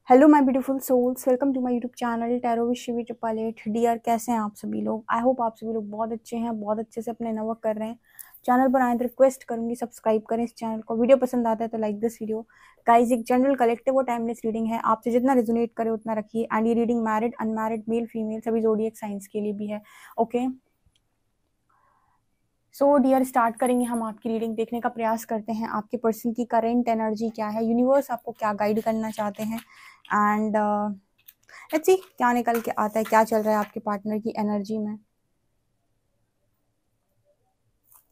Hello my beautiful souls, welcome to my YouTube channel tarot with Shivi 888। Dear, कैसे हैं आप सभी लोग? आई होप आप सभी लोग बहुत अच्छे हैं, बहुत अच्छे से अपने नवर्क कर रहे हैं। चैनल पर आए तो रिक्वेस्ट करूंगी सब्सक्राइब करें इस चैनल को। वीडियो पसंद आता है तो लाइक दिस वीडियो। गाइस, एक जनरल कलेक्टिव और टाइमलेस रीडिंग है, आपसे जितना रेजोनेट करे उतना रखिए। एंड ये reading married, unmarried, male female सभी ज़ोडिएक साइंस के लिए भी है। ओके, सो डियर, स्टार्ट करेंगे हम आपकी रीडिंग। देखने का प्रयास करते हैं आपके पर्सन की करेंट एनर्जी क्या है, यूनिवर्स आपको क्या गाइड करना चाहते हैं। एंड लेट्स सी क्या निकल के आता है, क्या चल रहा है आपके पार्टनर की एनर्जी में,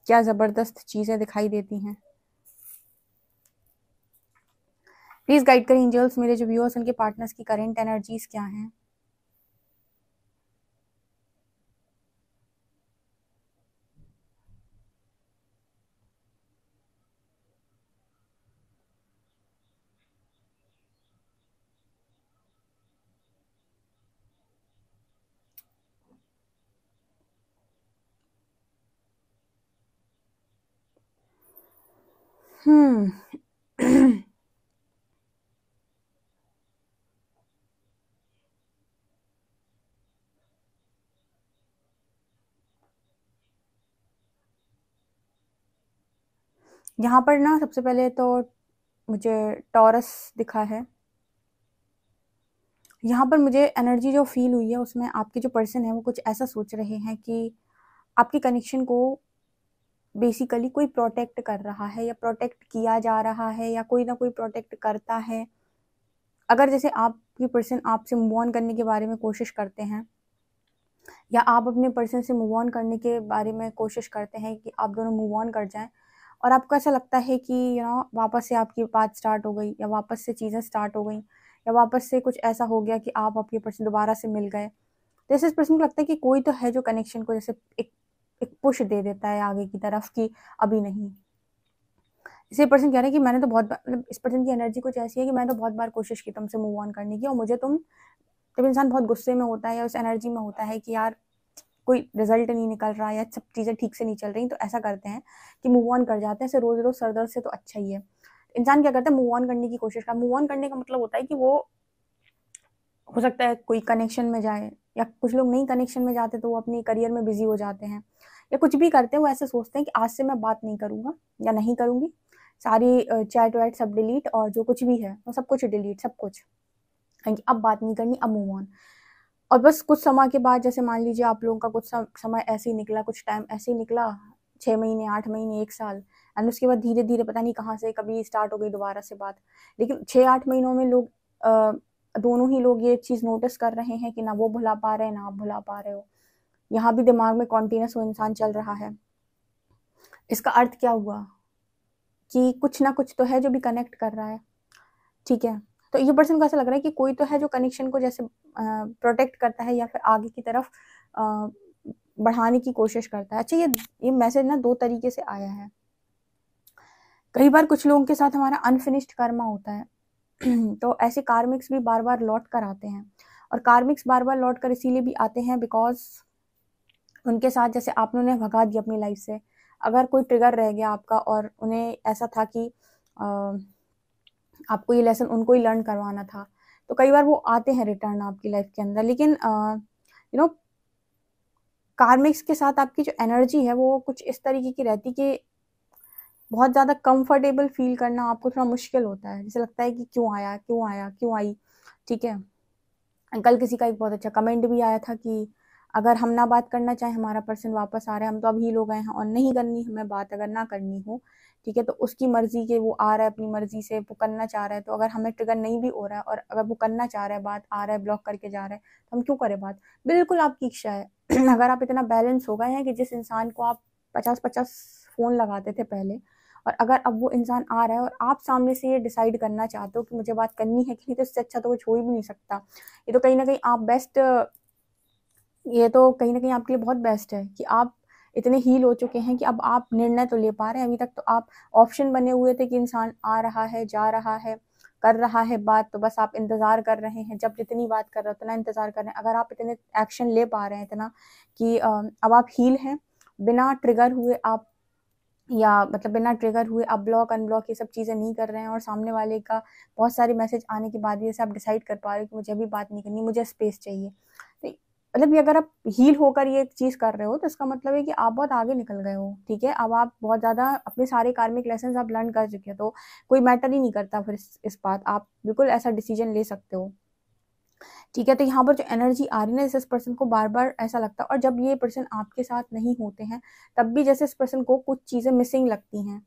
क्या जबरदस्त चीजें दिखाई देती हैं। प्लीज गाइड करें एंजल्स, मेरे जो व्यूअर्स उनके पार्टनर्स की करेंट एनर्जीज क्या हैं। हम्म यहाँ पर ना सबसे पहले तो मुझे टॉरस दिखा है। यहाँ पर मुझे एनर्जी जो फील हुई है उसमें आपके जो पर्सन है वो कुछ ऐसा सोच रहे हैं कि आपके कनेक्शन को बेसिकली कोई प्रोटेक्ट कर रहा है, या प्रोटेक्ट किया जा रहा है, या कोई ना कोई प्रोटेक्ट करता है। अगर जैसे आपकी पर्सन आपसे मूव ऑन करने के बारे में कोशिश करते हैं, या आप अपने पर्सन से मूव ऑन करने के बारे में कोशिश करते हैं कि आप दोनों मूव ऑन कर जाएं, और आपको ऐसा लगता है कि वापस से आपकी बात स्टार्ट हो गई, या वापस से चीज़ें स्टार्ट हो गई, या वापस से कुछ ऐसा हो गया कि आप आपके पर्सन दोबारा से मिल गए। तो ऐसे इस पर्सन को लगता है कि कोई तो है जो कनेक्शन को जैसे एक एक पुश दे देता है आगे की तरफ कि अभी नहीं। इसे पर्सन कह रहे हैं कि मैंने तो बहुत बार, मतलब इस पर्सन की एनर्जी कुछ ऐसी है कि मैंने तो बहुत बार कोशिश की तुमसे मूव ऑन करने की, और मुझे तुम, जब इंसान बहुत गुस्से में होता है या उस एनर्जी में होता है कि यार कोई रिजल्ट नहीं निकल रहा या सब चीज़ें ठीक से नहीं चल रही, तो ऐसा करते हैं कि मूव ऑन कर जाते हैं। ऐसे रोज रोज सरदर्द से तो अच्छा ही है। इंसान क्या करता है, मूव ऑन करने की कोशिश करता है। मूव ऑन करने का मतलब होता है कि वो हो सकता है कोई कनेक्शन में जाए, या कुछ लोग नहीं कनेक्शन में जाते तो वो अपनी करियर में बिजी हो जाते हैं, या कुछ भी करते हैं। वो ऐसे सोचते हैं कि आज से मैं बात नहीं करूंगा या नहीं करूंगी, सारी चैट वैट सब डिलीट, और जो कुछ भी है वो सब कुछ डिलीट, सब कुछ, अब बात नहीं करनी, अब मूव ऑन। और बस कुछ समय के बाद, जैसे मान लीजिए आप लोगों का कुछ समय ऐसे ही निकला, कुछ टाइम ऐसे ही निकला, 6 महीने, 8 महीने, 1 साल, एंड उसके बाद धीरे धीरे पता नहीं कहाँ से कभी स्टार्ट हो गई दोबारा से बात। लेकिन 6-8 महीनों में लोग दोनों ही लोग ये चीज़ नोटिस कर रहे हैं कि ना वो भुला पा रहे हैं ना आप भुला पा रहे हो। यहाँ भी दिमाग में कॉन्टिन्यूस वो इंसान चल रहा है। इसका अर्थ क्या हुआ कि कुछ ना कुछ तो है जो भी कनेक्ट कर रहा है। ठीक है, तो ये पर्सन को ऐसा लग रहा है कि कोई तो है जो कनेक्शन को जैसे प्रोटेक्ट करता है, या फिर आगे की तरफ बढ़ाने की कोशिश करता है। अच्छा, ये मैसेज ना 2 तरीके से आया है। कई बार कुछ लोगों के साथ हमारा अनफिनिश्ड कर्मा होता है तो ऐसे कार्मिक्स भी बार बार लौट कर आते हैं, और कार्मिक्स बार बार लौट कर इसीलिए भी आते हैं बिकॉज उनके साथ जैसे आपने उन्हें भगा दिया अपनी लाइफ से। अगर कोई ट्रिगर रह गया आपका, और उन्हें ऐसा था कि आपको ये लेसन उनको ही लर्न करवाना था, तो कई बार वो आते हैं रिटर्न आपकी लाइफ के अंदर। लेकिन कार्मिक्स के साथ आपकी जो एनर्जी है वो कुछ इस तरीके की रहती कि बहुत ज़्यादा कंफर्टेबल फील करना आपको थोड़ा मुश्किल होता है। जैसे लगता है कि क्यों आया, क्यों आया, क्यों आई। ठीक है, कल किसी का एक बहुत अच्छा कमेंट भी आया था कि अगर हम ना बात करना चाहें, हमारा पर्सन वापस आ रहा है, हम तो अभी लोग आए हैं, और नहीं करनी हमें बात, अगर ना करनी हो, ठीक है, तो उसकी मर्जी के वो आ रहा है, अपनी मर्जी से वो करना चाह रहा है। तो अगर हमें ट्रिगर नहीं भी हो रहा है, और अगर वो करना चाह रहा है, बात आ रहा है, ब्लॉक करके जा रहा है, तो हम क्यों करें बात? बिल्कुल आपकी इच्छा है अगर आप इतना बैलेंस हो गए हैं कि जिस इंसान को आप 50-50 फोन लगाते थे पहले, और अगर अब वो इंसान आ रहा है और आप सामने से ये डिसाइड करना चाहते हो कि मुझे बात करनी है कि नहीं, तो इससे अच्छा तो कुछ हो ही भी नहीं सकता। ये तो कहीं ना कहीं आप बेस्ट, ये तो कहीं ना कहीं आपके लिए बहुत बेस्ट है कि आप इतने हील हो चुके हैं कि अब आप निर्णय तो ले पा रहे हैं। अभी तक तो आप ऑप्शन बने हुए थे कि इंसान आ रहा है, जा रहा है, कर रहा है बात, तो बस आप इंतजार कर रहे हैं। जब जितनी बात कर रहे हो उतना इंतजार कर रहे हैं। अगर आप इतने एक्शन ले पा रहे हैं इतना कि अब आप हील हैं, बिना ट्रिगर हुए आप या मतलब बिना ट्रिगर हुए आप ब्लॉक अनब्लॉक ये सब चीज़ें नहीं कर रहे हैं, और सामने वाले का बहुत सारे मैसेज आने के बाद भी जैसे आप डिसाइड कर पा रहे हो कि मुझे अभी बात नहीं करनी, मुझे स्पेस चाहिए। तो मतलब ये अगर आप हील होकर ये चीज़ कर रहे हो तो इसका मतलब है कि आप बहुत आगे निकल गए हो, ठीक है। अब आप बहुत ज़्यादा अपने सारे कार्मिक लेसन आप लर्न कर चुके हो, तो कोई मैटर ही नहीं करता फिर इस बात, आप बिल्कुल ऐसा डिसीजन ले सकते हो, ठीक है। तो यहाँ पर जो एनर्जी आ रही है ना, जैसे इस पर्सन को बार बार ऐसा लगता है, और जब ये पर्सन आपके साथ नहीं होते हैं तब भी जैसे इस पर्सन को कुछ चीज़ें मिसिंग लगती हैं,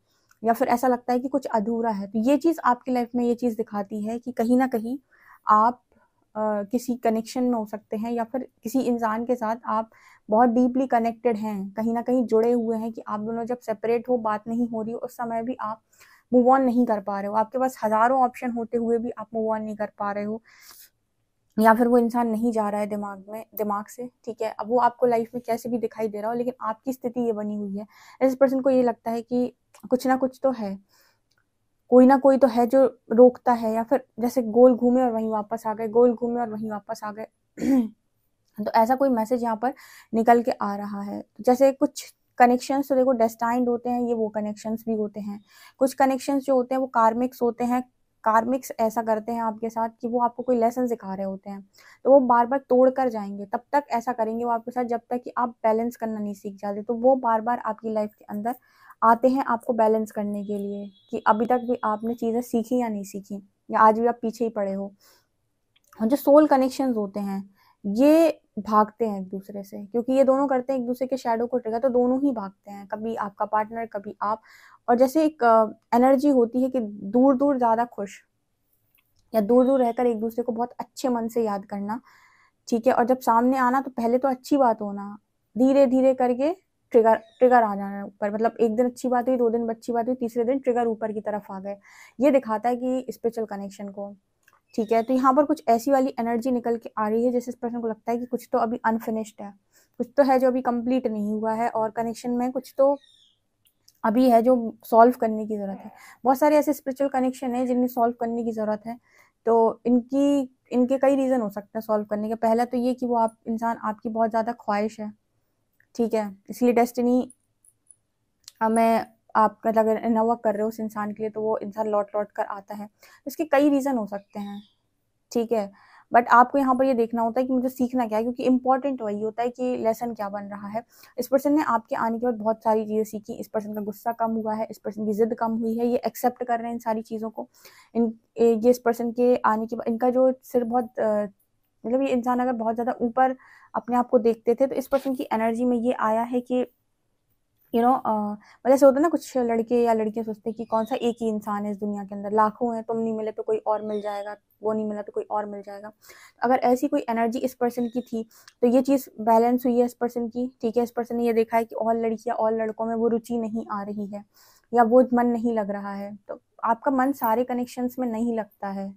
या फिर ऐसा लगता है कि कुछ अधूरा है। तो ये चीज़ आपकी लाइफ में ये चीज़ दिखाती है कि कहीं ना कहीं आप किसी कनेक्शन में हो सकते हैं, या फिर किसी इंसान के साथ आप बहुत डीपली कनेक्टेड हैं, कहीं ना कहीं जुड़े हुए हैं, कि आप दोनों जब सेपरेट हो, बात नहीं हो रही हो, उस समय भी आप मूव ऑन नहीं कर पा रहे हो, आपके पास हजारों ऑप्शन होते हुए भी आप मूव ऑन नहीं कर पा रहे हो, या फिर वो इंसान नहीं जा रहा है दिमाग से, ठीक है। अब वो आपको लाइफ में कैसे भी दिखाई दे रहा हो, लेकिन आपकी स्थिति ये बनी हुई है, इस पर्सन को ये लगता है कि कुछ ना कुछ तो है, कोई ना कोई तो है जो रोकता है, या फिर जैसे गोल घूमे और वहीं वापस आ गए, गोल घूमे और वहीं वापस आ गए। तो ऐसा कोई मैसेज यहाँ पर निकल के आ रहा है। जैसे कुछ कनेक्शंस तो देखो डेस्टाइंड होते हैं, ये वो कनेक्शंस भी होते हैं। कुछ कनेक्शंस जो होते हैं वो कार्मिक्स होते हैं। कार्मिक्स ऐसा करते हैं आपके साथ कि वो आपको कोई लेसन सिखा रहे होते हैं, तो वो बार बार तोड़ कर जाएंगे, तब तक ऐसा करेंगे वो आपके साथ जब तक कि आप बैलेंस करना नहीं सीख जाते। तो वो बार बार आपकी लाइफ के अंदर आते हैं आपको बैलेंस करने के लिए, कि अभी तक भी आपने चीज़ें सीखी या नहीं सीखी, या आज भी आप पीछे ही पड़े हो। और जो सोल कनेक्शंस होते हैं ये भागते हैं एक दूसरे से, क्योंकि ये दोनों करते हैं एक दूसरे के शैडो को ट्रिगर, तो दोनों ही भागते हैं, कभी आपका पार्टनर कभी आप। और जैसे एक एनर्जी होती है कि दूर दूर ज्यादा खुश, या दूर दूर रहकर एक दूसरे को बहुत अच्छे मन से याद करना, ठीक है। और जब सामने आना तो पहले तो अच्छी बात होना, धीरे धीरे करके ट्रिगर ट्रिगर आ जाना ऊपर, मतलब एक दिन अच्छी बात हुई, 2 दिन अच्छी बात हुई, तीसरे दिन ट्रिगर ऊपर की तरफ आ गए। ये दिखाता है कि स्पिरिचुअल कनेक्शन को, ठीक है। तो यहाँ पर कुछ ऐसी वाली एनर्जी निकल के आ रही है जैसे इस पर्सन को लगता है कि कुछ तो अभी अनफिनिश्ड है, कुछ तो है जो अभी कंप्लीट नहीं हुआ है, और कनेक्शन में कुछ तो अभी है जो सॉल्व करने की ज़रूरत है। बहुत सारे ऐसे स्पिरिचुअल कनेक्शन है जिन्हें सॉल्व करने की ज़रूरत है। तो इनके कई रीज़न हो सकते हैं सॉल्व करने के। पहला तो ये कि वो आप इंसान आपकी बहुत ज़्यादा ख्वाहिश है, ठीक है, इसलिए डेस्टिनी हमें आप मतलब अगर इनोवा कर रहे हो उस इंसान के लिए, तो वो इंसान लौट लौट कर आता है। इसके कई रीज़न हो सकते हैं, ठीक है। बट आपको यहाँ पर ये देखना होता है कि मुझे सीखना क्या है, क्योंकि इंपॉर्टेंट वही होता है कि लेसन क्या बन रहा है। इस पर्सन ने आपके आने के बाद बहुत सारी चीज़ें सीखी, इस पर्सन का गुस्सा कम हुआ है, इस पर्सन की जिद कम हुई है, ये एक्सेप्ट कर रहे हैं इन सारी चीज़ों को। ये इस पर्सन के आने के बाद इनका जो सिर बहुत मतलब ये इंसान अगर बहुत ज़्यादा ऊपर अपने आप को देखते थे, तो इस पर्सन की एनर्जी में ये आया है कि मतलब ऐसे होता है ना, कुछ लड़के या लड़कियां सोचते हैं कि कौन सा एक ही इंसान है इस दुनिया के अंदर, लाखों हैं, तुम नहीं मिले तो कोई और मिल जाएगा, वो नहीं मिला तो कोई और मिल जाएगा। अगर ऐसी कोई एनर्जी इस पर्सन की थी तो ये चीज़ बैलेंस हुई है इस पर्सन की, ठीक है। इस पर्सन ने ये देखा है कि और लड़कियां और लड़कों में वो रुचि नहीं आ रही है, या वो मन नहीं लग रहा है। तो आपका मन सारे कनेक्शंस में नहीं लगता है,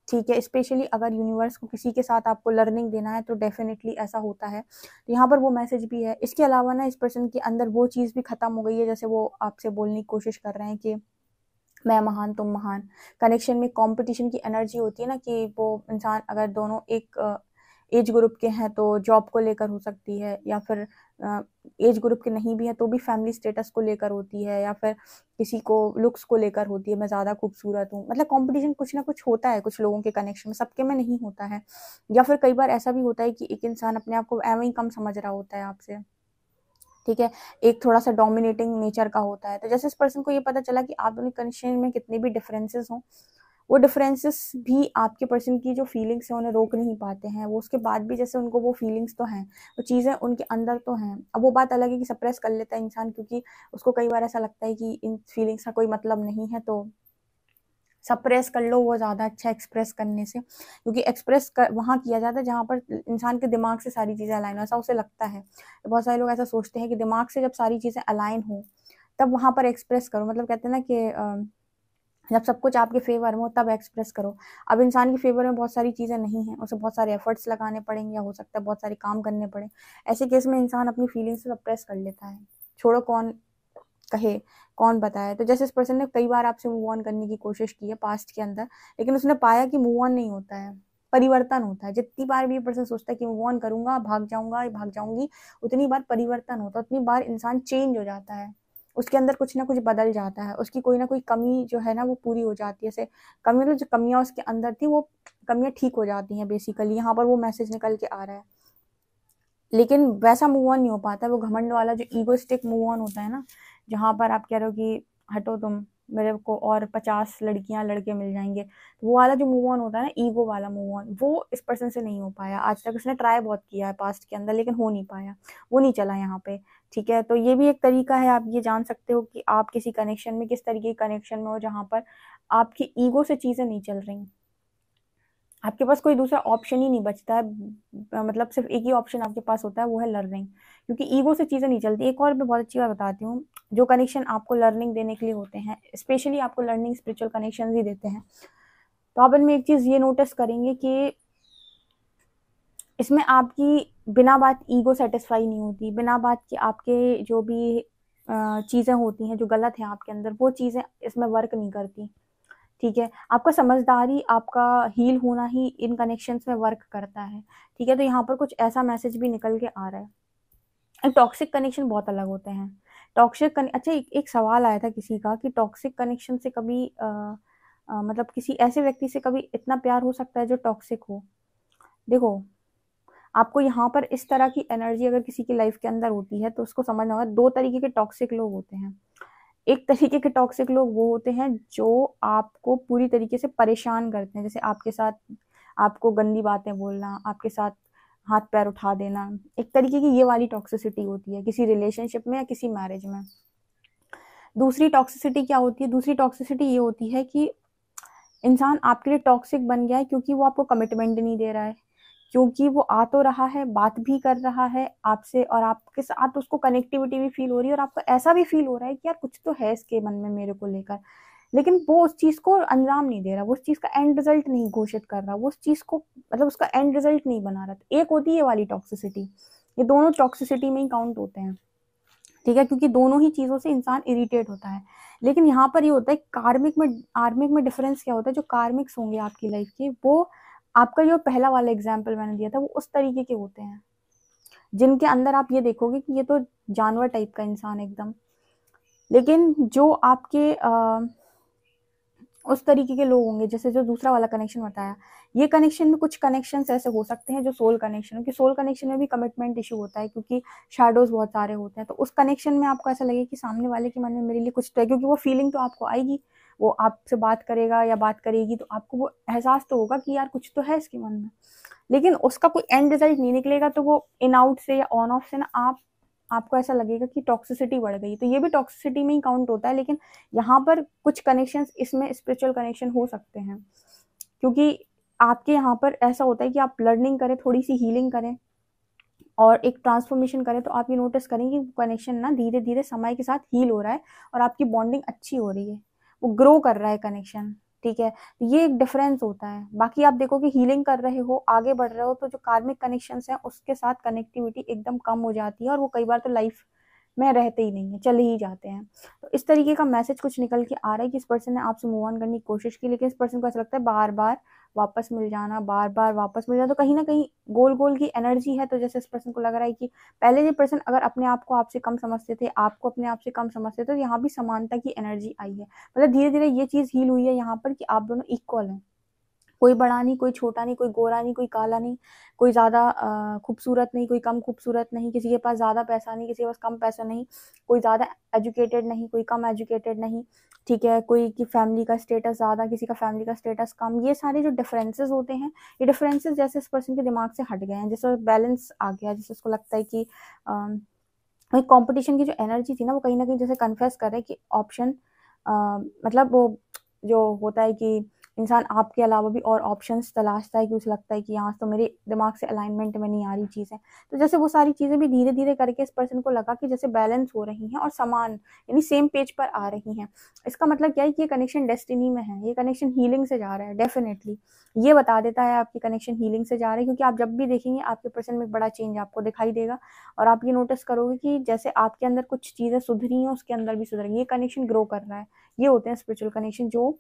ठीक है। स्पेशली अगर यूनिवर्स को किसी के साथ आपको लर्निंग देना है तो डेफिनेटली ऐसा होता है। तो यहाँ पर वो मैसेज भी है। इसके अलावा ना इस पर्सन के अंदर वो चीज़ भी खत्म हो गई है, जैसे वो आपसे बोलने की कोशिश कर रहे हैं कि मैं महान तुम महान। कनेक्शन में कंपटीशन की एनर्जी होती है ना, कि वो इंसान अगर दोनों एक एज ग्रुप के हैं तो जॉब को लेकर हो सकती है, या फिर एज ग्रुप के नहीं भी है तो भी फैमिली स्टेटस को लेकर होती है, या फिर किसी को लुक्स को लेकर होती है, मैं ज़्यादा खूबसूरत हूँ। मतलब कंपटीशन कुछ ना कुछ होता है कुछ लोगों के कनेक्शन में, सबके में नहीं होता है। या फिर कई बार ऐसा भी होता है कि एक इंसान अपने आप को एवं ही कम समझ रहा होता है आपसे, ठीक है। एक थोड़ा सा डोमिनेटिंग नेचर का होता है। तो जैसे इस पर्सन को ये पता चला कि आप दोनों कनेक्शन में कितने भी डिफरेंसेस हों, वो डिफरेंसेस भी आपके पर्सन की जो फीलिंग्स हैं उन्हें रोक नहीं पाते हैं। वो उसके बाद भी जैसे उनको वो फीलिंग्स तो हैं, वो चीज़ें उनके अंदर तो हैं। अब वो बात अलग है कि सप्रेस कर लेता है इंसान, क्योंकि उसको कई बार ऐसा लगता है कि इन फीलिंग्स का कोई मतलब नहीं है, तो सप्रेस कर लो, वो ज़्यादा अच्छा एक्सप्रेस करने से, क्योंकि एक्सप्रेस कर वहाँ किया जाता है जहाँ पर इंसान के दिमाग से सारी चीज़ें अलाइन हो, ऐसा उसे लगता है। तो बहुत सारे लोग ऐसा सोचते हैं कि दिमाग से जब सारी चीज़ें अलाइन हो तब वहाँ पर एक्सप्रेस करो, मतलब कहते हैं ना कि जब सब कुछ आपके फेवर में हो तब एक्सप्रेस करो। अब इंसान के फेवर में बहुत सारी चीज़ें नहीं हैं, उसे बहुत सारे एफर्ट्स लगाने पड़ेंगे, या हो सकता है बहुत सारे काम करने पड़े। ऐसे केस में इंसान अपनी फीलिंग्स से सप्रेस कर लेता है, छोड़ो कौन कहे, कौन बताए। तो जैसे इस पर्सन ने कई बार आपसे मूव ऑन करने की कोशिश की है पास्ट के अंदर, लेकिन उसने पाया कि मूव ऑन नहीं होता है, परिवर्तन होता है। जितनी बार भी ये पर्सन सोचता है कि मूव ऑन करूंगा, भाग जाऊंगा, भाग जाऊंगी, उतनी बार परिवर्तन होता है, उतनी बार इंसान चेंज हो जाता है। उसके अंदर कुछ ना कुछ बदल जाता है, उसकी कोई ना कोई कमी जो है ना वो पूरी हो जाती है। जैसे कमी मतलब जो कमियाँ उसके अंदर थी वो कमियाँ ठीक हो जाती हैं बेसिकली, यहाँ पर वो मैसेज निकल के आ रहा है। लेकिन वैसा मूव ऑन नहीं हो पाता, वो घमंड वाला जो ईगोइस्टिक मूव ऑन होता है ना, जहाँ पर आप कह रहे हो कि हटो तुम, मेरे को और 50 लड़कियां लड़के मिल जाएंगे, तो वो वाला जो मूव ऑन होता है ना, ईगो वाला मूव ऑन, वो इस पर्सन से नहीं हो पाया आज तक। उसने ट्राई बहुत किया है पास्ट के अंदर, लेकिन हो नहीं पाया, वो नहीं चला यहाँ पे। ठीक है, तो ये भी एक तरीका है, आप ये जान सकते हो कि आप किसी कनेक्शन में किस तरीके के कनेक्शन में हो जहाँ पर आपकी ईगो से चीजें नहीं चल रही, आपके पास कोई दूसरा ऑप्शन ही नहीं बचता है। मतलब सिर्फ एक ही ऑप्शन आपके पास होता है, वो है लर्निंग, क्योंकि ईगो से चीज़ें नहीं चलती। एक और भी बहुत अच्छी बात बताती हूँ, जो कनेक्शन आपको लर्निंग देने के लिए होते हैं, स्पेशली आपको लर्निंग स्पिरिचुअल कनेक्शन ही देते हैं, तो आप इनमें एक चीज़ ये नोटिस करेंगे कि इसमें आपकी बिना बात ईगो सेटिस्फाई नहीं होती, बिना बात कि आपके जो भी चीज़ें होती हैं जो गलत हैं आपके अंदर, वो चीज़ें इसमें वर्क नहीं करती। ठीक है, आपका समझदारी, आपका हील होना ही इन कनेक्शंस में वर्क करता है। ठीक है, तो यहाँ पर कुछ ऐसा मैसेज भी निकल के आ रहा है। एक टॉक्सिक कनेक्शन बहुत अलग होते हैं। अच्छा, एक सवाल आया था किसी का कि टॉक्सिक कनेक्शन से कभी मतलब किसी ऐसे व्यक्ति से कभी इतना प्यार हो सकता है जो टॉक्सिक हो। देखो, आपको यहाँ पर इस तरह की एनर्जी अगर किसी की लाइफ के अंदर होती है तो उसको समझना होगा, दो तरीके के टॉक्सिक लोग होते हैं। एक तरीके के टॉक्सिक लोग वो होते हैं जो आपको पूरी तरीके से परेशान करते हैं, जैसे आपके साथ आपको गंदी बातें बोलना, आपके साथ हाथ पैर उठा देना। एक तरीके की ये वाली टॉक्सिसिटी होती है किसी रिलेशनशिप में या किसी मैरिज में। दूसरी टॉक्सिसिटी क्या होती है? दूसरी टॉक्सिसिटी ये होती है कि इंसान आपके लिए टॉक्सिक बन गया है क्योंकि वो आपको कमिटमेंट नहीं दे रहा है, क्योंकि वो आ तो रहा है, बात भी कर रहा है आपसे, और आपके साथ उसको कनेक्टिविटी भी फील हो रही है, और आपको ऐसा भी फील हो रहा है कि यार कुछ तो है इसके मन में मेरे को लेकर, लेकिन वो उस चीज को अंजाम नहीं दे रहा, वो उस चीज का एंड रिजल्ट नहीं घोषित कर रहा, वो उस चीज को मतलब उसका एंड रिजल्ट नहीं बना रहा। तो एक होती है ये वाली टॉक्सिसिटी, ये दोनों टॉक्सिसिटी में ही काउंट होते हैं। ठीक है, क्योंकि दोनों ही चीजों से इंसान इरिटेट होता है। लेकिन यहाँ पर ये होता है कार्मिक में डिफरेंस क्या होता है, जो कार्मिक्स होंगे आपकी लाइफ के, वो आपका जो पहला वाला एग्जाम्पल मैंने दिया था वो उस तरीके के होते हैं जिनके अंदर आप ये देखोगे कि ये तो जानवर टाइप का इंसान एकदम। लेकिन जो आपके उस तरीके के लोग होंगे, जैसे जो दूसरा वाला कनेक्शन बताया, ये कनेक्शन में कुछ कनेक्शंस ऐसे हो सकते हैं जो सोल कनेक्शन, क्योंकि सोल कनेक्शन में भी कमिटमेंट इशू होता है, क्योंकि शैडोज बहुत सारे होते हैं। तो उस कनेक्शन में आपको ऐसा लगे कि सामने वाले के मन में मेरे लिए कुछ तो है, क्योंकि वो फीलिंग तो आपको आएगी, वो आपसे बात करेगा या बात करेगी तो आपको वो एहसास तो होगा कि यार कुछ तो है इसके मन में, लेकिन उसका कोई एंड रिजल्ट नहीं निकलेगा, तो वो इन आउट से या ऑन ऑफ से ना आपको ऐसा लगेगा कि टॉक्सिसिटी बढ़ गई। तो ये भी टॉक्सिसिटी में ही काउंट होता है, लेकिन यहाँ पर कुछ कनेक्शंस इसमें स्पिरिचुअल कनेक्शन हो सकते हैं, क्योंकि आपके यहाँ पर ऐसा होता है कि आप लर्निंग करें, थोड़ी सी हीलिंग करें और एक ट्रांसफॉर्मेशन करें, तो आप ये नोटिस करेंगे कि कनेक्शन ना धीरे धीरे समय के साथ हील हो रहा है और आपकी बॉन्डिंग अच्छी हो रही है, वो ग्रो कर रहा है कनेक्शन। ठीक है, ये एक डिफरेंस होता है। बाकी आप देखो कि हीलिंग कर रहे हो, आगे बढ़ रहे हो, तो जो कार्मिक कनेक्शंस हैं उसके साथ कनेक्टिविटी एकदम कम हो जाती है, और वो कई बार तो लाइफ में रहते ही नहीं है, चले ही जाते हैं। तो इस तरीके का मैसेज कुछ निकल के आ रहा है कि इस पर्सन ने आपसे मूव ऑन करने की कोशिश की, लेकिन इस पर्सन को ऐसा लगता है बार बार वापस मिल जाना, बार बार वापस मिल जाना, तो कहीं ना कहीं गोल गोल की एनर्जी है। तो जैसे इस पर्सन को लग रहा है कि पहले ये पर्सन अगर अपने आप को आपसे कम समझते थे, आपको अपने आप से कम समझते थे, तो यहाँ भी समानता की एनर्जी आई है, मतलब धीरे धीरे ये चीज हील हुई है यहाँ पर कि आप दोनों इक्वल हैं। कोई बड़ा नहीं, कोई छोटा नहीं, कोई गोरा नहीं, कोई काला नहीं, कोई ज्यादा खूबसूरत नहीं, कोई कम खूबसूरत नहीं, किसी के पास ज्यादा पैसा नहीं, किसी के पास कम पैसा नहीं, कोई ज्यादा एजुकेटेड नहीं, कोई कम एजुकेटेड नहीं। ठीक है, कोई की फैमिली का स्टेटस ज्यादा, किसी का फैमिली का स्टेटस कम, ये सारे जो डिफरेंसेस होते हैं, ये डिफरेंसेस जैसे इस पर्सन के दिमाग से हट गए हैं, जैसे बैलेंस आ गया, जैसे उसको लगता है कि कंपटीशन की जो एनर्जी थी ना, वो कहीं ना कहीं जैसे कन्फेस कर रहे हैं कि ऑप्शन मतलब वो जो होता है कि इंसान आपके अलावा भी और ऑप्शंस तलाशता है, कि उसे लगता है कि यहाँ तो मेरे दिमाग से अलाइनमेंट में नहीं आ रही चीज़ें। तो जैसे वो सारी चीज़ें भी धीरे धीरे करके इस पर्सन को लगा कि जैसे बैलेंस हो रही हैं और समान, यानी सेम पेज पर आ रही हैं। इसका मतलब क्या है कि ये कनेक्शन डेस्टिनी में है, ये कनेक्शन हीलिंग से जा रहा है। डेफिनेटली ये बता देता है आपकी कनेक्शन हीलिंग से जा रहा है, क्योंकि आप जब भी देखेंगे आपके पर्सन में बड़ा चेंज आपको दिखाई देगा, और आप ये नोटिस करोगे कि जैसे आपके अंदर कुछ चीज़ें सुधरी हैं, उसके अंदर भी सुधरेंगी। ये कनेक्शन ग्रो कर रहा है। ये होते हैं स्पिरिचुअल कनेक्शन जो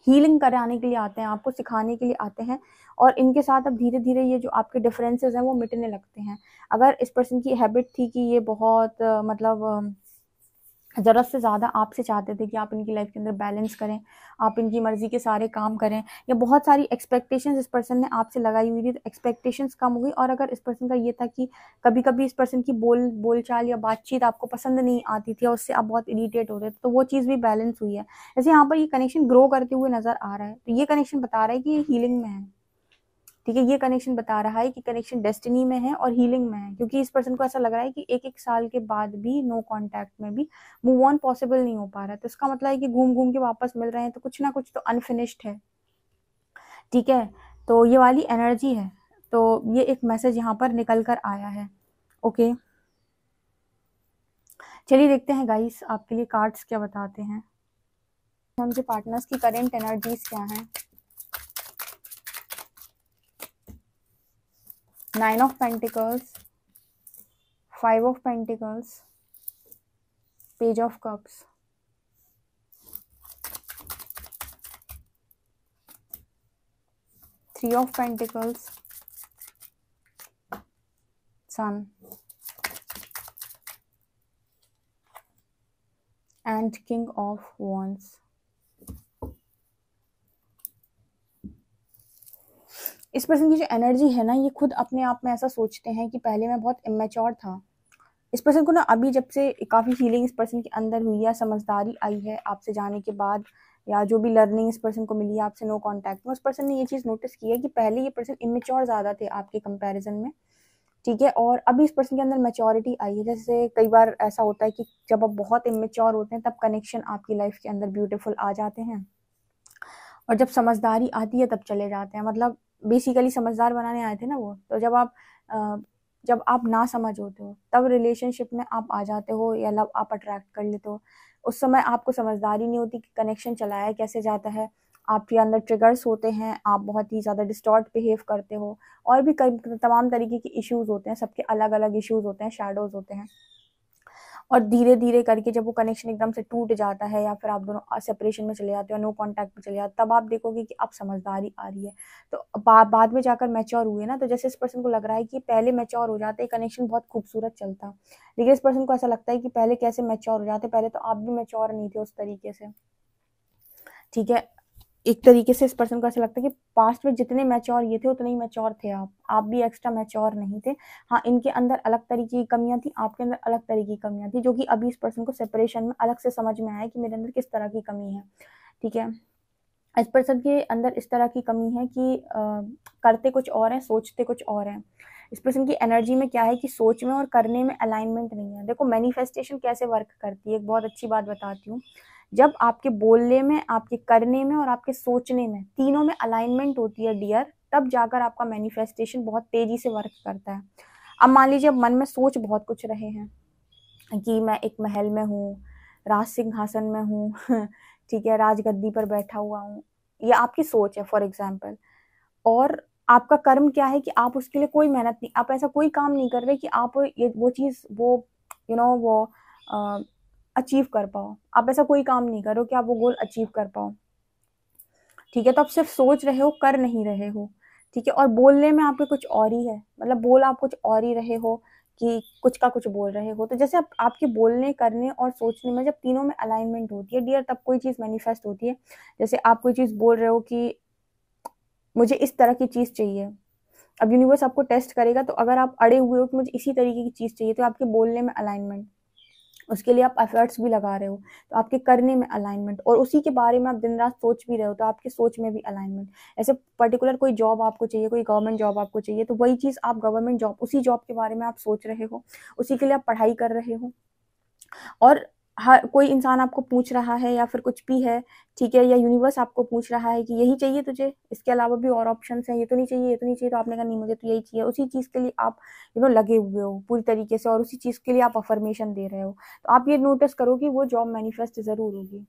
हीलिंग कराने के लिए आते हैं, आपको सिखाने के लिए आते हैं, और इनके साथ अब धीरे धीरे ये जो आपके डिफरेंसेस हैं वो मिटने लगते हैं। अगर इस पर्सन की हैबिट थी कि ये बहुत मतलब ज़रूरत से ज़्यादा आपसे चाहते थे कि आप इनकी लाइफ के अंदर बैलेंस करें, आप इनकी मर्ज़ी के सारे काम करें, या बहुत सारी एक्सपेक्टेशंस इस पर्सन ने आपसे लगाई हुई थी, तो एक्सपेक्टेशंस कम हो गई। और अगर इस पर्सन का ये था कि कभी-कभी इस पर्सन की बोलचाल या बातचीत आपको पसंद नहीं आती थी और उससे आप बहुत इरिटेट होते थे, तो वो चीज़ भी बैलेंस हुई है। जैसे यहाँ पर ये कनेक्शन ग्रो करते हुए नज़र आ रहा है, तो ये कनेक्शन बता रहा है कि ये हीलिंग में है। ठीक है, ये कनेक्शन बता रहा है कि कनेक्शन डेस्टिनी में है और हीलिंग में है, क्योंकि इस पर्सन को ऐसा लग रहा है कि एक साल के बाद भी नो कांटेक्ट में भी मूव ऑन पॉसिबल नहीं हो पा रहा है। तो इसका मतलब है कि घूम घूम के वापस मिल रहे हैं, तो कुछ ना कुछ तो अनफिनिश्ड है। ठीक है, तो ये वाली एनर्जी है, तो ये एक मैसेज यहाँ पर निकल कर आया है। ओके, चलिए देखते हैं गाइस आपके लिए कार्ड्स क्या बताते हैं। उनके पार्टनर्स की करेंट एनर्जीज क्या हैं। 9 of pentacles, 5 of pentacles, page of cups, 3 of Pentacles, Sun, and King of Wands. इस पर्सन की जो एनर्जी है ना, ये खुद अपने आप में ऐसा सोचते हैं कि पहले मैं बहुत इमेच्योर था। इस पर्सन को ना अभी जब से काफ़ी फीलिंग इस पर्सन के अंदर हुई है, समझदारी आई है आपसे जाने के बाद, या जो भी लर्निंग इस पर्सन को मिली है आपसे नो कांटेक्ट में, उस पर्सन ने ये चीज़ नोटिस की है कि पहले ये पर्सन इमेच्योर ज़्यादा थे आपके कंपैरिजन में। ठीक है, और अभी इस पर्सन के अंदर मैच्योरिटी आई है। जैसे कई बार ऐसा होता है कि जब आप बहुत इमेच्योर होते हैं, तब कनेक्शन आपकी लाइफ के अंदर ब्यूटीफुल आ जाते हैं, और जब समझदारी आती है तब चले जाते हैं। मतलब बेसिकली समझदार बनाने आए थे ना वो, तो जब आप ना समझ होते हो तब रिलेशनशिप में आप आ जाते हो या लव आप अट्रैक्ट कर लेते हो। उस समय आपको समझदारी नहीं होती कि कनेक्शन चलाया कैसे जाता है, आपके अंदर ट्रिगर्स होते हैं, आप बहुत ही ज़्यादा डिस्टॉर्ट बिहेव करते हो, और भी कई तमाम तरीके के इश्यूज होते हैं, सबके अलग अलग इश्यूज होते हैं, शैडोज होते हैं। और धीरे धीरे करके जब वो कनेक्शन एकदम से टूट जाता है, या फिर आप दोनों सेपरेशन में चले जाते हो, नो कांटेक्ट में चले जाते हो, तब आप देखोगे कि अब समझदारी आ रही है। तो बाद में जाकर मैच्योर हुए ना, तो जैसे इस पर्सन को लग रहा है कि पहले मैच्योर हो जाते, कनेक्शन बहुत खूबसूरत चलता, लेकिन इस पर्सन को ऐसा लगता है कि पहले कैसे मैच्योर हो जाते, पहले तो आप भी मैच्योर नहीं थे उस तरीके से। ठीक है, एक तरीके से इस पर्सन को ऐसा लगता है कि पास्ट में जितने मैच्योर ये थे उतने ही मैच्योर थे आप भी एक्स्ट्रा मैच्योर नहीं थे। हाँ, इनके अंदर अलग तरीके की कमियां थी, आपके अंदर अलग तरीके की कमियां थी, जो कि अभी इस पर्सन को सेपरेशन में अलग से समझ में आया कि मेरे अंदर किस तरह की कमी है। ठीक है, इस पर्सन के अंदर इस तरह की कमी है कि करते कुछ और है, सोचते कुछ और है। इस पर्सन की एनर्जी में क्या है कि सोच में और करने में अलाइनमेंट नहीं है। देखो मैनिफेस्टेशन कैसे वर्क करती है, एक बहुत अच्छी बात बताती हूँ। जब आपके बोलने में, आपके करने में और आपके सोचने में, तीनों में अलाइनमेंट होती है डियर, तब जाकर आपका मैनिफेस्टेशन बहुत तेजी से वर्क करता है। अब मान लीजिए अब मन में सोच बहुत कुछ रहे हैं कि मैं एक महल में हूँ, राज सिंहासन में हूँ ठीक है, राजगद्दी पर बैठा हुआ हूँ, ये आपकी सोच है फॉर एग्जाम्पल। और आपका कर्म क्या है कि आप उसके लिए कोई मेहनत नहीं, आप ऐसा कोई काम नहीं कर रहे कि आप ये वो चीज़ वो वो अचीव कर पाओ। आप ऐसा कोई काम नहीं करो कि आप वो गोल अचीव कर पाओ। ठीक है, तो आप सिर्फ सोच रहे हो, कर नहीं रहे हो। ठीक है, और बोलने में आपके कुछ और ही है, मतलब बोल आप कुछ और ही रहे हो कि कुछ का कुछ बोल रहे हो। तो जैसे आप आपके बोलने, करने और सोचने में जब तीनों में अलाइनमेंट होती है डियर, तब कोई चीज़ मैनिफेस्ट होती है। जैसे आप कोई चीज़ बोल रहे हो कि मुझे इस तरह की चीज़ चाहिए, अब यूनिवर्स आपको टेस्ट करेगा, तो अगर आप अड़े हुए हो कि मुझे इसी तरीके की चीज़ चाहिए, तो आपके बोलने में अलाइनमेंट, उसके लिए आप एफर्ट्स भी लगा रहे हो, तो आपके करने में अलाइनमेंट, और उसी के बारे में आप दिन रात सोच भी रहे हो, तो आपकी सोच में भी अलाइनमेंट। ऐसे पर्टिकुलर कोई जॉब आपको चाहिए, कोई गवर्नमेंट जॉब आपको चाहिए, तो वही चीज़ आप गवर्नमेंट जॉब, उसी जॉब के बारे में आप सोच रहे हो, उसी के लिए आप पढ़ाई कर रहे हो। और हर कोई इंसान आपको पूछ रहा है या फिर कुछ भी है, ठीक है, या यूनिवर्स आपको पूछ रहा है कि यही चाहिए तुझे, इसके अलावा भी और ऑप्शंस हैं, ये तो नहीं चाहिए, ये तो नहीं चाहिए, तो आपने कहा नहीं मुझे तो यही चाहिए, उसी चीज़ के लिए आप लगे हुए हो पूरी तरीके से, और उसी चीज़ के लिए आप अफर्मेशन दे रहे हो। तो आप ये नोटिस करो कि वो जॉब मैनिफेस्ट ज़रूर होगी।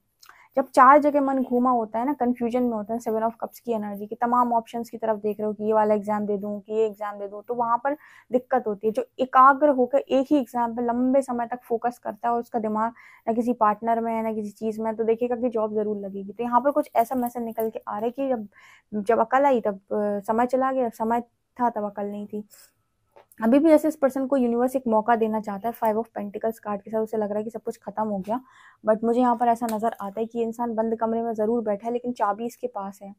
जब 4 जगह मन घूमा होता है ना, कन्फ्यूजन में होता है, 7 ऑफ कप्स की एनर्जी की तमाम ऑप्शंस की तरफ देख रहे हो कि ये वाला एग्जाम दे दूं कि ये एग्जाम दे दूं, तो वहां पर दिक्कत होती है। जो एकाग्र होकर एक ही एग्जाम पे लंबे समय तक फोकस करता है और उसका दिमाग ना किसी पार्टनर में है ना किसी चीज में, तो देखिएगा कि जॉब जरूर लगेगी। तो यहाँ पर कुछ ऐसा मैसेज निकल के आ रहा है कि जब जब अकल आई तब समय चला गया, समय था तब अकल नहीं थी। अभी भी जैसे इस पर्सन को यूनिवर्स एक मौका देना चाहता है, 5 ऑफ पेंटिकल्स कार्ड के साथ उसे लग रहा है कि सब कुछ खत्म हो गया, बट मुझे यहाँ पर ऐसा नजर आता है कि ये इंसान बंद कमरे में जरूर बैठा है, लेकिन चाबी इसके पास है,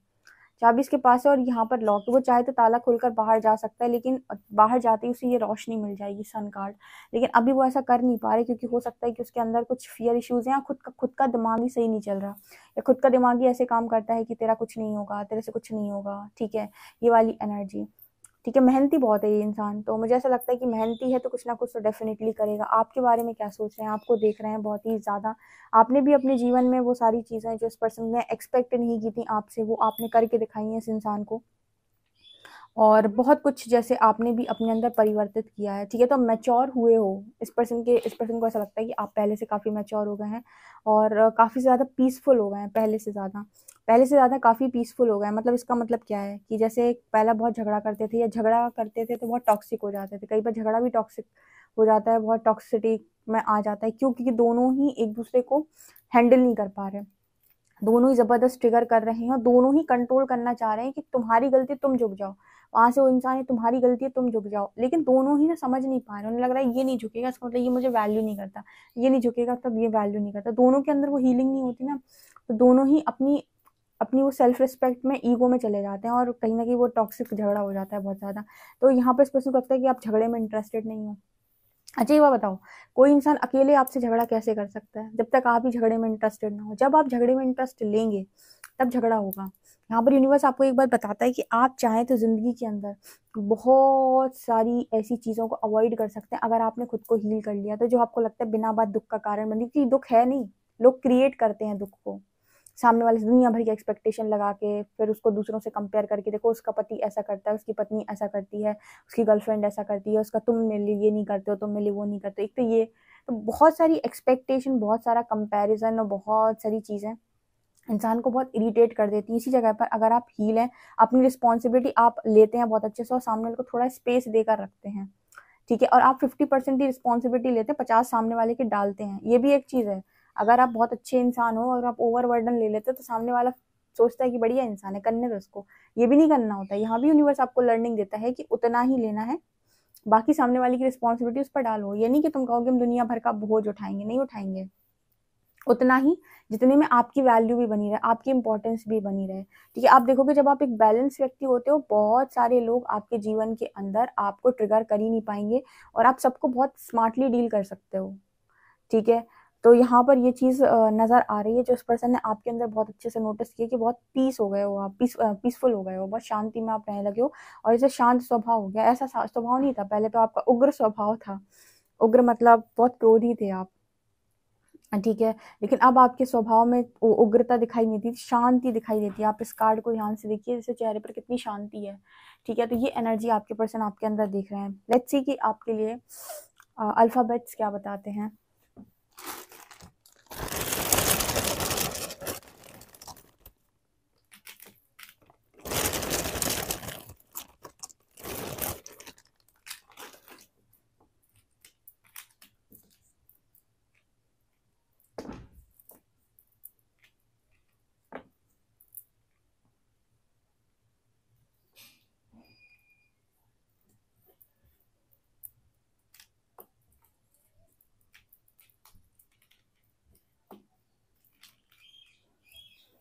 चाबी इसके पास है और यहाँ पर लॉक है। वो चाहे तो ताला खोलकर बाहर जा सकता है, लेकिन बाहर जाते ही उसे ये रोशनी मिल जाएगी, सन कार्ड। लेकिन अभी वो ऐसा कर नहीं पा रहे, क्योंकि हो सकता है कि उसके अंदर कुछ फियर इश्यूज हैं, या खुद का दिमाग ही सही नहीं चल रहा, या खुद का दिमाग ही ऐसे काम करता है कि तेरा कुछ नहीं होगा, तेरे से कुछ नहीं होगा, ठीक है, ये वाली एनर्जी। ठीक है, मेहनती बहुत है ये इंसान, तो मुझे ऐसा लगता है कि मेहनती है तो कुछ ना कुछ तो डेफिनेटली करेगा। आपके बारे में क्या सोच रहे हैं, आपको देख रहे हैं बहुत ही ज़्यादा, आपने भी अपने जीवन में वो सारी चीज़ें जो इस पर्सन ने एक्सपेक्ट नहीं की थी आपसे, वो आपने करके दिखाई हैं इस इंसान को, और बहुत कुछ जैसे आपने भी अपने अंदर परिवर्तित किया है। ठीक है, तो मैच्योर हुए हो, इस पर्सन को ऐसा लगता है कि आप पहले से काफ़ी मैच्योर हो गए हैं, और काफ़ी ज़्यादा पीसफुल हो गए हैं, पहले से ज़्यादा काफ़ी पीसफुल हो गए हैं। मतलब इसका मतलब क्या है कि जैसे पहले बहुत झगड़ा करते थे, या झगड़ा करते थे तो बहुत टॉक्सिक हो जाते थे, कई बार झगड़ा भी टॉक्सिक हो जाता है, बहुत टॉक्सिसिटी में आ जाता है, क्यों? क्योंकि दोनों ही एक दूसरे को हैंडल नहीं कर पा रहे, दोनों ही जबरदस्त ट्रिगर कर रहे हैं, और दोनों ही कंट्रोल करना चाह रहे हैं कि तुम्हारी गलती, तुम झुक जाओ, वहां से वो इंसान है, तुम्हारी गलती है, तुम झुक जाओ, लेकिन दोनों ही ना समझ नहीं पा रहे, उन्हें लग रहा है ये नहीं झुकेगा, इसका मतलब ये मुझे वैल्यू नहीं करता, ये नहीं झुकेगा तब ये वैल्यू नहीं करता, दोनों के अंदर वो हीलिंग नहीं होती ना, तो दोनों ही अपनी अपनी वो सेल्फ रिस्पेक्ट में, ईगो में चले जाते हैं, और कहीं ना कहीं वो टॉक्सिक झगड़ा हो जाता है बहुत ज्यादा। तो यहाँ पर इस पर्सन को लगता है कि आप झगड़े में इंटरेस्टेड नहीं हो। अच्छा ये बात बताओ, कोई इंसान अकेले आपसे झगड़ा कैसे कर सकता है, जब तक आप ही झगड़े में इंटरेस्टेड ना हो? जब आप झगड़े में इंटरेस्ट लेंगे तब झगड़ा होगा। यहाँ पर यूनिवर्स आपको एक बात बताता है कि आप चाहें तो जिंदगी के अंदर बहुत सारी ऐसी चीजों को अवॉइड कर सकते हैं, अगर आपने खुद को हील कर लिया तो, जो आपको लगता है बिना बात दुख का कारण बनी, क्योंकि दुख है नहीं, लोग क्रिएट करते हैं दुख को, सामने वाले से दुनिया भर की एक्सपेक्टेशन लगा के, फिर उसको दूसरों से कंपेयर करके, देखो उसका पति ऐसा करता है, उसकी पत्नी ऐसा करती है, उसकी गर्लफ्रेंड ऐसा करती है, उसका तुम मेरे लिए ये नहीं करते हो, तुम मेरे लिए वो नहीं करते, एक तो ये, तो बहुत सारी एक्सपेक्टेशन, बहुत सारा कंपैरिजन, और बहुत सारी चीजें इंसान को बहुत इरिटेट कर देती है। इसी जगह पर अगर आप हील हैं, अपनी रिस्पॉन्सिबिलिटी आप लेते हैं बहुत अच्छे से, और सामने वाले को थोड़ा स्पेस देकर रखते हैं, ठीक है, और आप 50% ही रिस्पॉन्सिबिलिटी लेते हैं, 50 सामने वाले की डालते हैं, ये भी एक चीज है। अगर आप बहुत अच्छे इंसान हो और आप ओवर बर्डन ले लेते हो, तो सामने वाला सोचता है कि बढ़िया इंसान है, करने दो उसको, ये भी नहीं करना होता। यहाँ भी यूनिवर्स आपको लर्निंग देता है कि उतना ही लेना है, बाकी सामने वाले की रिस्पॉन्सिबिलिटी उस पर डालो। ये नहीं कि तुम कहोगे हम दुनिया भर का बोझ उठाएंगे, नहीं उठाएंगे, उतना ही जितने में आपकी वैल्यू भी बनी रहे, आपकी इंपॉर्टेंस भी बनी रहे। ठीक है, आप देखोगे जब आप एक बैलेंस व्यक्ति होते हो, बहुत सारे लोग आपके जीवन के अंदर आपको ट्रिगर कर ही नहीं पाएंगे, और आप सबको बहुत स्मार्टली डील कर सकते हो। ठीक है, तो यहाँ पर ये चीज नजर आ रही है, जो इस पर्सन ने आपके अंदर बहुत अच्छे से नोटिस किया, कि बहुत पीस हो गए हो आप, पीसफुल हो गए हो, बहुत शांति में आप रहने लगे हो, और इसे शांत स्वभाव हो गया। ऐसा स्वभाव नहीं था पहले, तो आपका उग्र स्वभाव था, उग्र मतलब बहुत क्रोधी थे आप, ठीक है, लेकिन अब आपके स्वभाव में उग्रता दिखाई नहीं देती, शांति दिखाई देती है। आप इस कार्ड को ध्यान से देखिए, जैसे चेहरे पर कितनी शांति है। ठीक है, तो ये एनर्जी आपके पर्सन आपके अंदर देख रहे हैं। लेट्स सी कि आपके लिए अल्फाबेट्स क्या बताते हैं।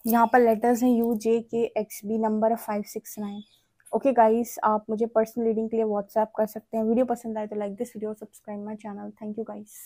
यहाँ पर लेटर्स हैं UJKXB, नंबर 569। ओके गाइस, आप मुझे पर्सनल रीडिंग के लिए व्हाट्सएप कर सकते हैं। वीडियो पसंद आए तो like this video, subscribe my channel. Thank you guys.